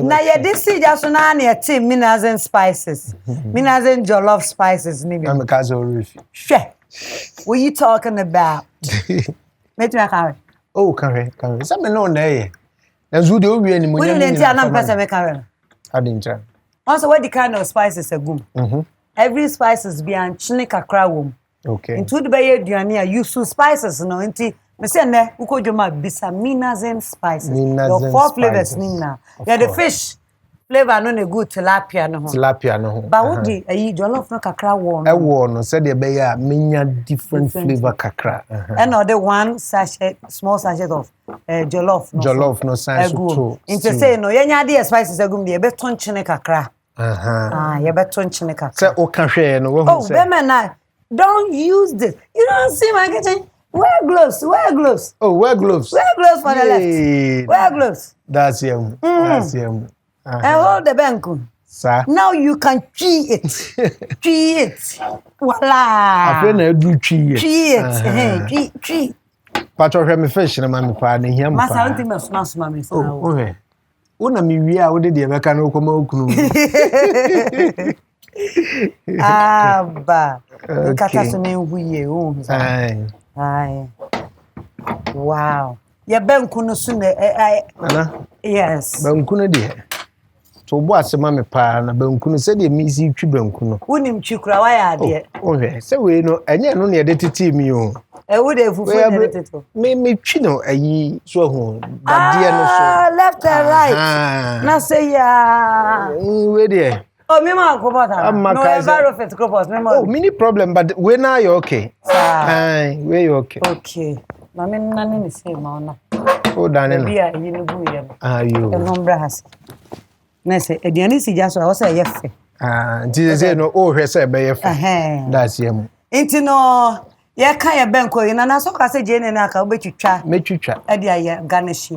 na ye this see just na na team minerals and spices minerals and jollof spices ni bi am kaza orifi she what you talking about met me carry oh carry say me no na ye na zu de owie ni mo nya ni nti anam pesa me carry adinja also what the kind of spices agum every spices be an chini kakra wom okay into the bay aduane a use spices no nti me say na ukodwoma bisa minerals and spices your 4 flavors nina yeah the fish flavor no na good tilapia no ho ba wodi ayi jollof no kakra wo no e wo no say de be ya menya different flavor kakra and the one sachet small sachet of jollof no size too into say no yenya de spices agum de be ton chine kakra ye be ton chine kakra say o ka hwe no wo hu say oh be na don't use this you don't see my kitchen wear gloves oh wear gloves for the left wear gloves that's him and hold the banku sir now you can chew it voila afi na edu chew pacho hwe me fish na ma me pa na hia ma sa nti me soma me sa oh okay una mi wi a wo de be ka na okoma okunu aba kata so na huye o ai wow ya banku no so na ana yes banku no de to bo asema me pa na banku no se de mi si twi banku no unim twikura wa ya de okay se we no enye no na de titi mi o wo de fufu de titi me twi no ayi so hu dade no so left and right na say ya we de oh me ma ko bota no ever fit crop me ma oh mini problem but we now you okay we you okay ma me nane ni say ma ona oh dane no bia yi no bu ye ayo e no mbra has na say ediani si jaso o say ye fe nti say no o hwe say be ye fe that's him nti no ye kan ye benko yi na so ka say jene na aka obetwitwa metwitwa e dia ye garnish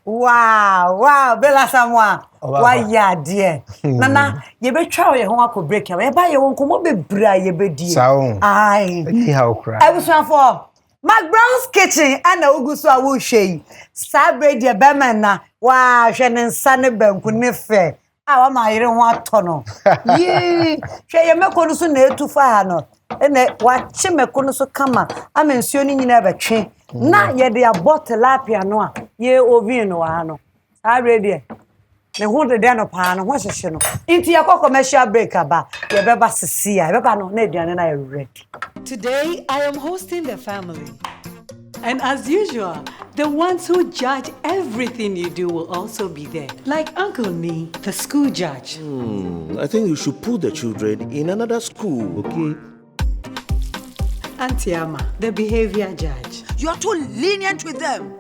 wow Bill Asamoah why ya dear nana ye betwa ye ho akọ break ya ba ye won komo bebra ye bedie ai ni how cry I was for McBrown's kitchen ana uguso a wo hwei sabre de be man na wa hwe ne nsa ne banku ne fe Awa ma yire ho atono. Yi, hwe ye meko no so na etufa ha no. Ene wa che meko no so kama. Ama nsuo ni nyina betwe. Na ye de bottle apia no a ye oven no ha no. Sa ready. Me hu de no pa no ho hyehye no. Inti ya commercial break aba. Ye beba sisi ya. Ye beba no na aduane na ye ready. Today, I am hosting the family. And as usual, the ones who judge everything you do will also be there. Like Uncle Nee, the school judge. I think you should put the children in another school, okay? Auntie Ama, the behavior judge. You're too lenient with them.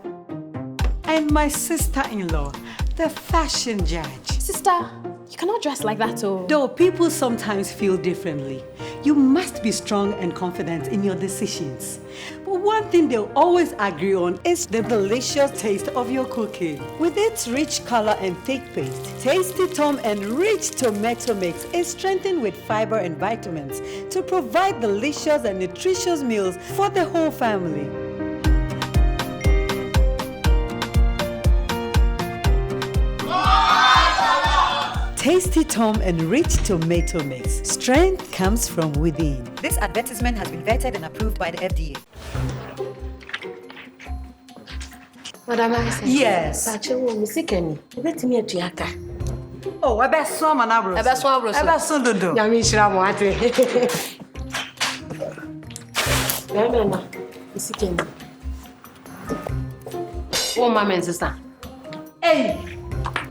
And my sister-in-law, the fashion judge. Sister, you cannot dress like that, oh. Though people sometimes feel differently, you must be strong and confident in your decisions. But one thing they'll always agree on is the delicious taste of your cooking. With its rich color and thick paste, Tasty Tom and rich tomato mix is strengthened with fiber and vitamins to provide delicious and nutritious meals for the whole family. Tasty Tom and rich tomato mix. Strength comes from within. This advertisement has been vetted and approved by the FDA. Madam Harrison. Yes. Oh, I bet so man abro. I bet so dodo. Yami shira mo ate. Mama, musikeni. Oh, mama and sister. Hey,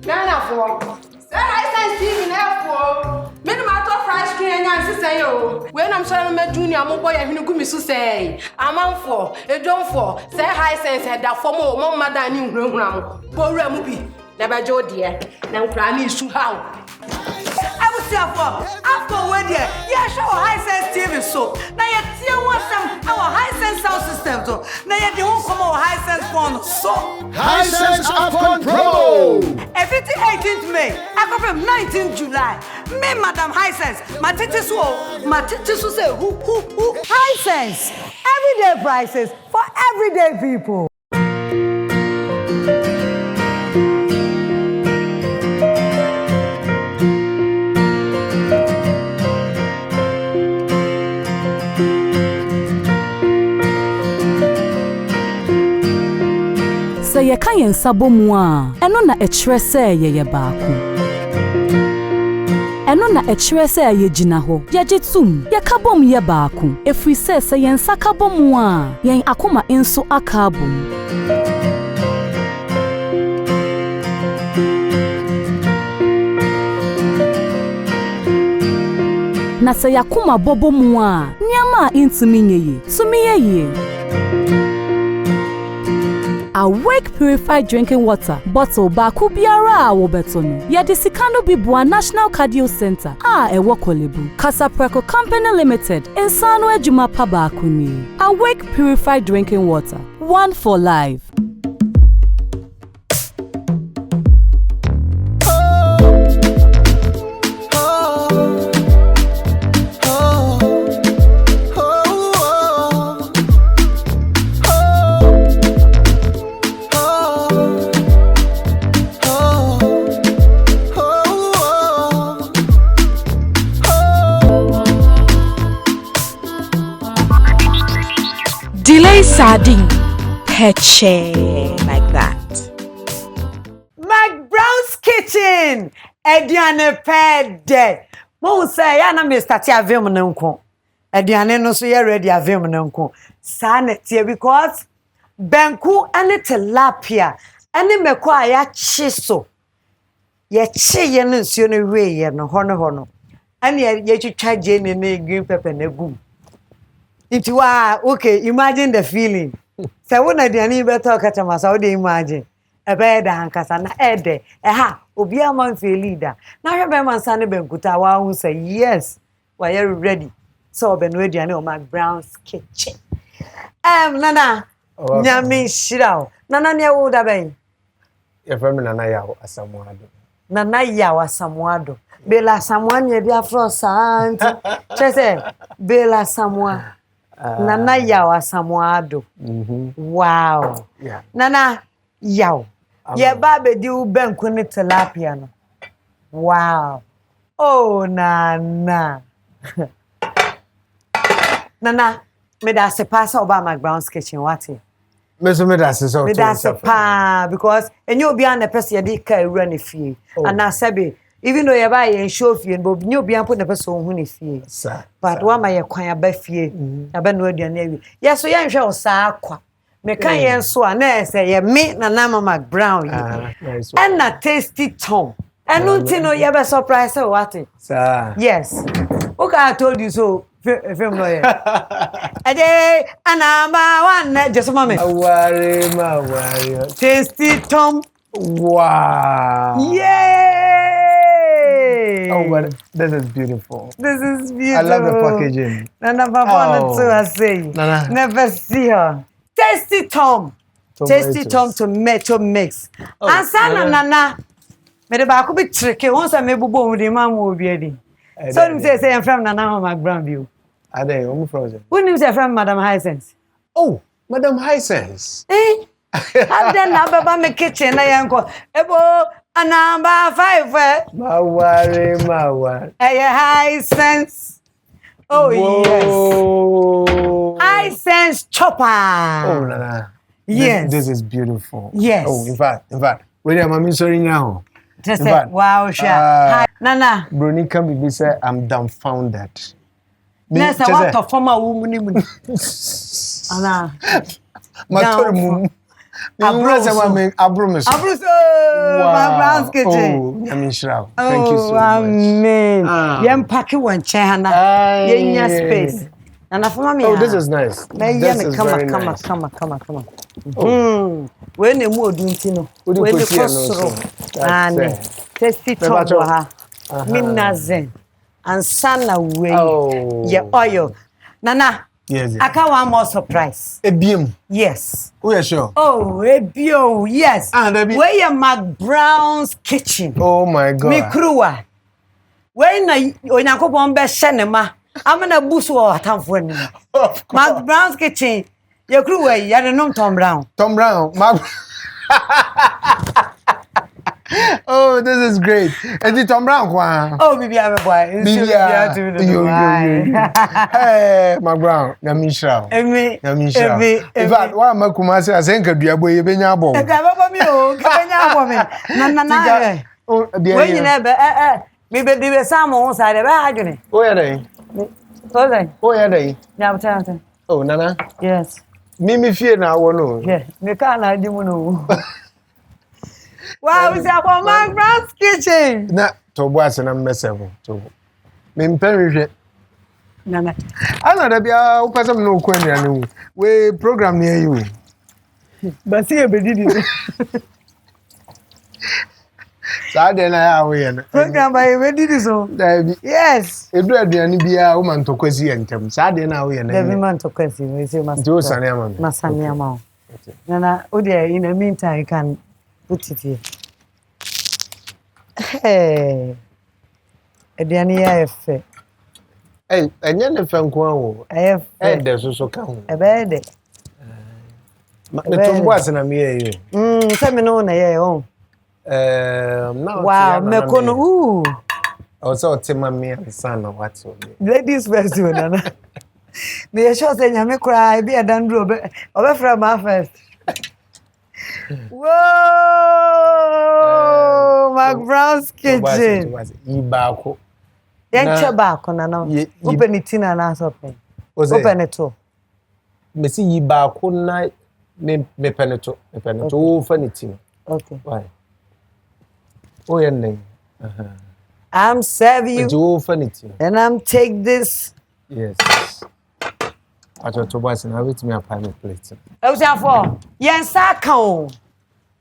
Ghana for. I see now. Minimum fried chicken and sister yo. When I'm trying to junior, my boy, I'm going to say, I'm on for a drum for. Say high sense had that for more mother new room. Bora movie. Never Joe dear. Now granny shoot how. I was here after wedding. Yeah, show high sense TV so. Now you see what our high sense sound system so. Now you don't come our high sense phone so. High sense Afcon promo. If it's 18th May, I come from 19th July. Me Madam High Sense, my titisu say who. High Sense, everyday prices for everyday people. Say ye kan yen sabo mu a eno na ekire se ye baako eno na ekire se ye gina ho ye gitum ye kabom ye baako efri se yen sakabo mu a yen akoma enso akabom na se yakoma bobo mu a nyama intumi nyeye tumi ye Awake purified drinking water bottle baku biara a wo betono. Yede sikano bibua National Cardio Center ewo Kolebu. Casa Preco Company Limited insano ejuma pa baku ni. Awake purified drinking water. One for life. Delay sardine, peche like that. McBrown's kitchen, Ediane pede. Mo say ya na me start avim na nko. Ediane no so ye ready avim na nko. Sa na tie because benku ane tilapia ane meko a ya chi so. Ye chi ye no nsuo no hwe ye no hono. Ane ye twitwa je ne green pepper na gum. It was okay, imagine the feeling. So when I didn't better catch a mass, how do you imagine? A bed and Cassana Ede, Obia man feel leader. Now your man Sandy Benkuta who say yes, while you're ready. So Ben ready, I know McBrown's kitchen. Nana, Yami Shirao, Nana near would have been. Your family Nana Yaw Asamoah. Nana Yaw Asamoah. Bill Asamoah, your dear frost, aunt. Bill Asamoah. Nana Yaw Asamoah. Wow. Yeah. Nana Yaw. Ye babe di u ben kuni tilapia no. Wow. Oh, Nana. Nana, me da se pass over McBrown's kitchen, what? Me so me da se so. Me da se pa because enyo obi an person ye dey ka ewura ne fie. And na sabe even though you buy in show fie but enyo obi an put the person hu ne fie. But wa ma ye kwan aba fie. Aba no aduane awi. Yes so ye nhwe o sa akwa. Me kan ye so a na say ye me na na McBrown yi. And na tasty Tom. And no tin no ye be surprise what? Sir. Yes. Okay, I told you so. Film lawyer. Ade anamba one just a moment. Worry. Tasty Tom. Wow. Yay! Oh, but this is beautiful. This is beautiful. I love the packaging. Nana Papa too, I say. Nana. Never see her. Tasty Tom. Tasty Tom tomato mix. And sana Nana. Me de ba ko be tricky. Once I me bubo mu de ma mu obi adi. So you say I'm from Nana McBrown view. Are they home frozen? When you say from Madam Hisense? Oh, Madam Hisense. Eh? How then na baba me kitchen na yanko. Ebo number 5. Ma worry. Hisense. Oh yes. Hisense chopper. Oh Nana. Yes. This is beautiful. Yes. Oh, in fact. Wait, I'm sorry now. Just say, wow, Hi, Nana. Brony can be say I'm dumbfounded. Yes, I want to form a woman. Anna. Mum. Abromise. McBrown's kitchen. Oh, I mean, Shroud. Thank you so much. Amen. Yam pack one chair, Hannah. Yeah, space. And for me. Oh, this is nice. This is very nice. Come on. When the mood dintino. When the crossroad. And tasty top. Minazen. And sana way. Yeah, oil. Nana. Yes. I can't want more surprise. Ebiem. Yes. Oh, yeah, sure. Oh, ebio. Yes. Where your McBrown's kitchen. Oh my God. MiPROMO. Where na onyankopon be hyenema. I'm gonna boost or atamfo anim. McBrown's kitchen. Your crew way, you don't know Tom Brown. Oh, this is great. Is it Tom Brown? Oh, baby, I'm a boy. Hey, McBrown. Namisha. In fact, why am I Kumasi? I think a dear boy, Benyabo. When you never, maybe there were some on side of agony. Where are they? Where are they? Now, oh, Nana? Yes. Mimi fear now, no. Yeah, me can't I do know. Wow, is that for McBrown's kitchen? Na to boss na mmesebo to. Me mpehwe. Nana. Ana da bia wo pasam no ko anuane wu. We program near you. But see e bedidi. Saturday na ya we na. Program by bedidi so. Yes. Edu aduane bia wo man to kwasi entem. Saturday na we na. Every man to kwasi we say master. Jo sane am. Masane am. Nana, in the meantime you can put it here. Hey. Ediani efe. Hey, enye ne fe nko awo. Efe. E de so ka ho. Ebe de. Me tombo asena me ye. Se me no na ye o. Na. Wow, me kono also tema me sana what so. Ladies first Nana. Me sure say nyame cry be adandro obe fra ma first. Whoa, McBrown's kitchen. Ibako. Yenche bako na no. Open it na na open. Open it to. Me see ibako na me peneto. Me peneto. Open it. Okay. Why? Oh yeah. I'm serving you. Open it. And I'm take this. Yes. I to boys and I wait me a pie plate. Oh, therefore, yes, I can.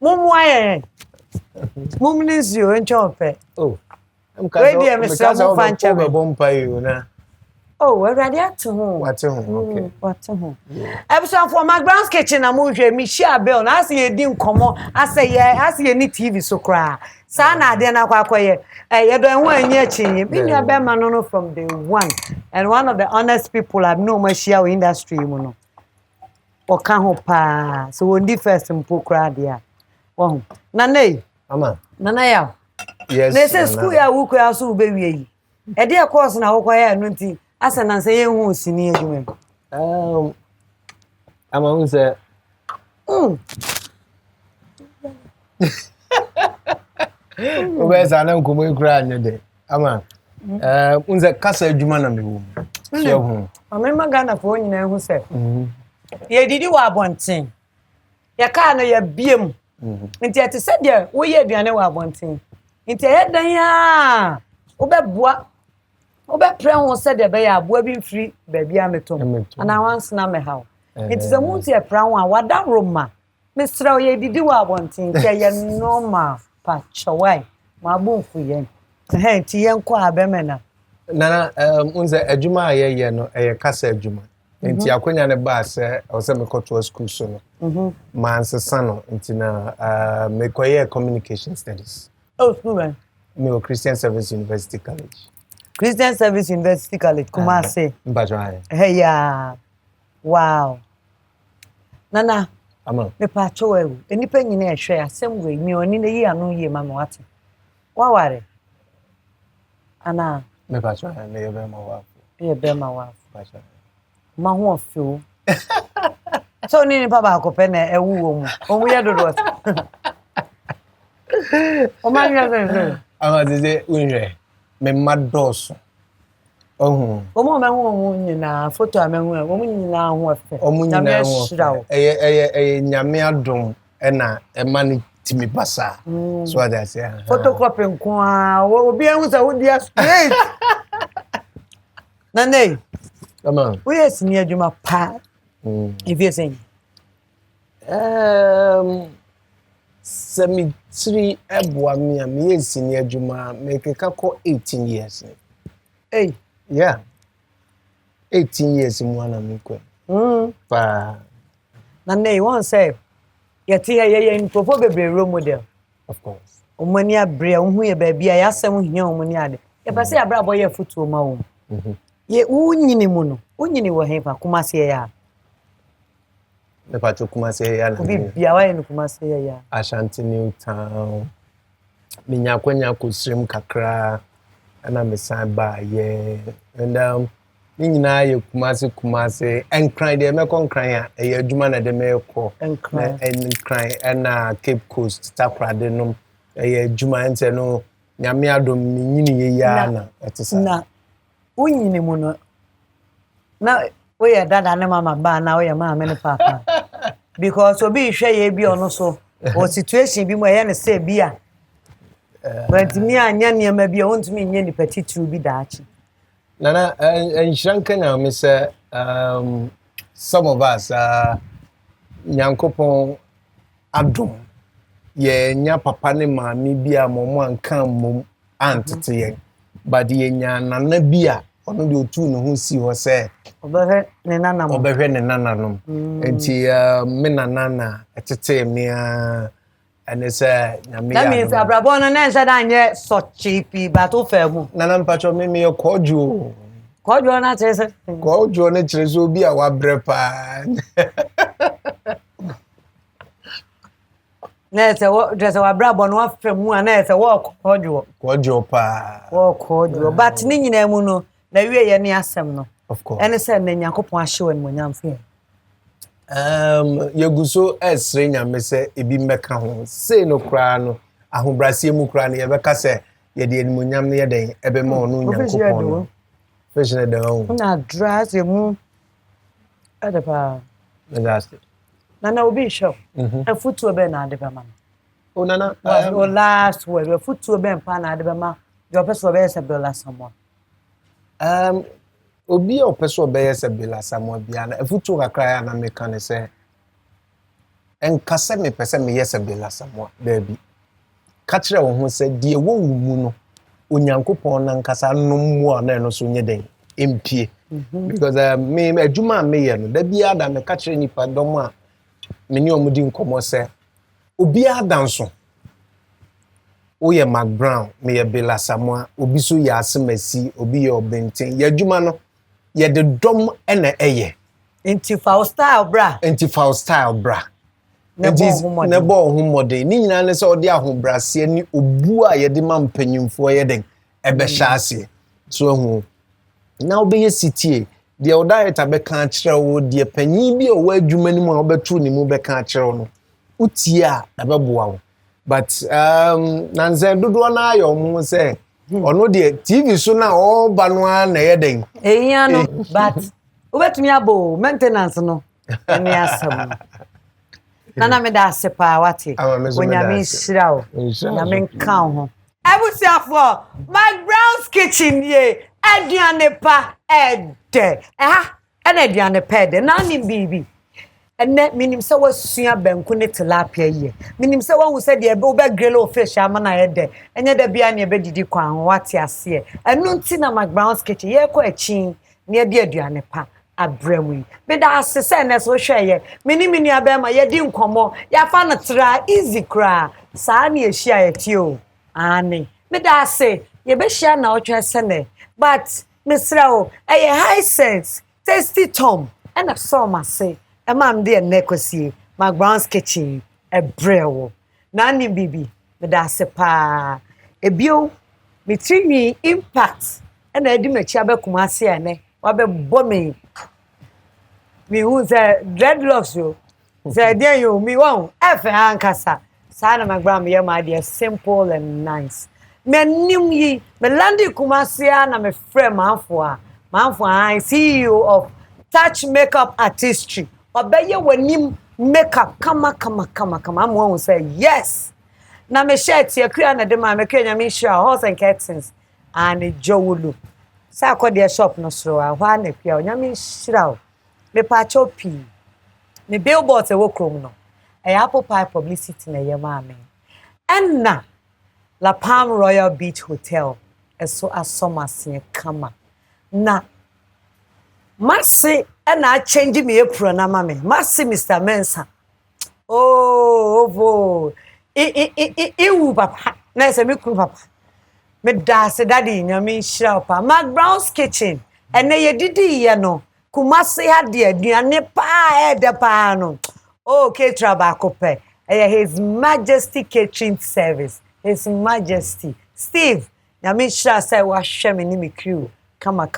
Mumway. Mumnis you and chope. Oh, I'm going to myself and chubby bompa you now. Oh, we're ready to home. What's home? Okay. What's home? Episode for McBrown's kitchen. I'm moving Michelle Bill. I see a dim come on. I say, yeah, I see any TV so cry. Sana dena kwa kwaye. You don't want any change. Been your man from day one. And one of the honest people I've known my share industry, you know. Pa. So when the first in Pokra there. Oh, Nane. Mama. Nana ya. Yes. They say school ya wo kwa so be wie yi. E dey course na wo kwa ya no nti asa na say yen hu sini adwuma. Ama un say Ubeza na nkomo ikura anye de. Ama un say kasa adwuma na me wo. So hu. Amema Ghana fo nyina hu say. Ye didi wa abonten. Ya ka no ya biem. Nti ate se de wo ye aduane wa abonten. Nti e dan ya obeboa obepre ho se de be ya aboa bi mfiri ba bia metom. Ana wanse na me hawo. Nti se mu nti e pra ho a wada roma. Mistra ye didi wa abonten ke ye normal pa chawai. Ma bonfu ye. Nti ye nko abemena. Nana unze adwuma ayeye no eye kasa adwuma. Nti akonya ne ba se o se me koto school so no. Mansesa no nti na me koye communication studies. Oh, school. Me Christian Service University College. Christian Service University College Kumasi. Mbajwa. Hey ya. Wow. Nana. Ama. Me pa chowe. Enipa nyina ehwe asem we mi oni na yi anu yi ma me wate. Waware. Ana. Me bajwa me yebe ma wa. Yebe ma wa. Bajwa. Ma ho afu. So ni papa akope na ewu omu. Omu ye dodo. O ma nya ze. Ama ze unwe. Me madoso. Ohun. Omo me hu omu nyina photo amenhu. Omu nyina ho afe. Omu nyina ho. Eye nyame adom na ema ni timi basa. So that say. Photocopy nko a obi ehun sa wo dia straight. Nane. Come on. We yes ni adwuma pa. If you saying. Semi-3 eboa me am yes ni adwuma make kako 18 years. Hey. Yeah. 18 years mu ana me kwa. Pa. Nane won say yeti ye nkofo bebre role model. Of course. Omani abre hu ye ba bia ya asem hia omani ade. Ye pese abra boy futu ma wo. Ye unyini mu no. Unyini wo hefa Kumasi ya. Me pacho Kumasi ya na. Obi bia wa ye no Kumasi ya. Ashanti New Town. Minya kwanya kusrim kakra ana mesan ba ye. And ni nyina ye Kumasi enkran de me konkran ya ye adwuma na de me ko enkran na Cape Coast takrade no ye adwuma ente no nyame adom ni nyini ye ya na etisa na unyini mu no na we dada na mama ba na we mama ne papa because obi hwe ye bi ono so o situation bi mo ye ne say bi a but mi anya ne ma bi o ntumi nye ni petitru bi daachi. Nana, and Shankana, Miss, some of us, Yankopon Adum, ye nya papa ne ma mi bia momo anka mom antete but ye nya nana bia ono de otu no ho si ho se obehwe ne nananom enti me nana etete me a ene se nyame ya. That means abrabo no na nsa da nye so cheapy but o fa mu nana mpacho me kojo na chese kojo ne chese obi a wa brepa na se wo dress wa abrabo no afa mu a na se wo kojo pa wo kojo but ni nyina mu no na wie ye ne asem no of course ene se ne Yakopon ahyew no nyamfe yeguso esre nyame se ebi mmeka ho sei no kra no ahobrasie mu kra no ye beka se ye de enimonyam ne ye den ebe ma onu Yakopon no fishne de ho na dress ye mu adepa fantastic nana obi show afutu be na adeba o nana o last word afutu be mpa na adeba ma your person be se Bill Asamoah obi a opeso be yes Bill Asamoah bia na afutu kakra ya na meka ne se enkase me pese me yes Bill Asamoah baby ka kire wo ho se de wo wu mu no onyankopon na nkasa no mu a na no so nye den empie because me adwuma me ye no da bia da me ka kire nipa dom a me ni omudi nkomo se obi adanso oye McBrown's me ye Bill Asamoah obi so ya asemasi obi ye obenten ye adwuma no ye de dom ena eye enti foul style bra ne bo homode ni nyina ne se odi ahobrase ni obu a ye de ma mpanyimfo ye den ebe hyase so hu na obeye sitie de odayeta be kan kire wo de panyin bi o wa adwuma ni mu a obetu ni mu be kan kire no utie a ebeboa wo but nanze dodo na ayo mu se ono de TV so na o ba no na ye den ehia no but obetumi abo maintenance no eni asem nana me da sepa wate wonyame shirawo nyame nkan ho abusiafo McBrown's kitchen ye aduane pa ede ena aduane pa ede na ni bibi ene minim se wasua banku ne tilapia ye minim se wahu se de ebe obegrelo fish amana ede enye da bia ne ebedidi kwa ho wate ase enu nti na McBrown's kitchen ye ko achi ne de aduane pa abremu me da asese na so hweye mini abema ye di nkomo ya fa na tra easy kra saa na ehia ye tio ani me da ase ye be hia na otwe sene but misrao high sense tasty tom and a so ma say e mam de nekosie McBrown's kitchen ebrewo na ni bibi me da ase pa ebio me trimi impact and edi mechi abekuma ase ene wabe bomi mi hu ze dreadlocks yo ze dey yo mi won efe ankasa sana McBrown ye ma dey simple and nice me nim yi me landi kumasia na me friend manfo I CEO of Touch Makeup Artistry obeye wanim makeup kama am won say yes na me shirt ye kria na de ma me kenya me share horse and curtains and jowulu sa ko de shop no so a hwa na kria onyame shirawo me pa chopi me billboards e wo krom no apple pie publicity na ye ma me enna La Palm Royal Beach Hotel eso asomase kama na masi na change me apron na mama masi Mr. Mensa vo wu papa na se me kru papa me da se daddy nyame hira pa McBrown's kitchen ene ye didi ye no kumase ha de aduane pa de pa no caterer ba kope His Majesty Catering Service His Majesty Steve nyame hira say wa hwe me ni me crew kama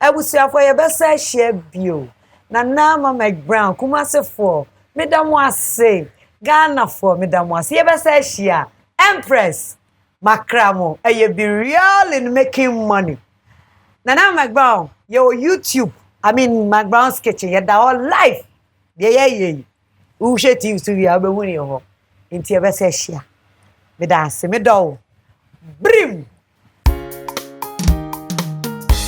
abusiafo ye besa hia bio na nama McBrown kumase for medam ase Ghana for medam ase ye besa hia Empress Makramo ye be real in making money na nama McBrown your YouTube McBrown's kitchen ye da all life ye u sheti so wi abehuni ho nti ye besa hia me da ase me do brim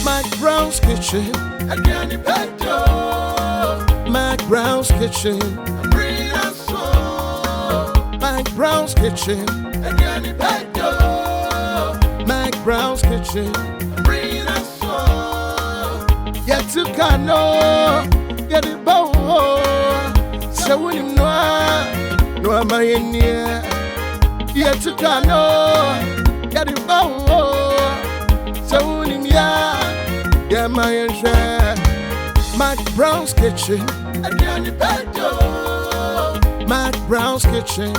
McBrown's kitchen, Adriani Petto. McBrown's kitchen, bring us so. McBrown's kitchen, Adriani Petto. McBrown's kitchen, bring us so. Yet to Kano, get it bow. So when you know, no am I in here. Yet to Kano, get it bow. So when you yeah, my share. McBrown's kitchen, Adriani Petto. McBrown's kitchen.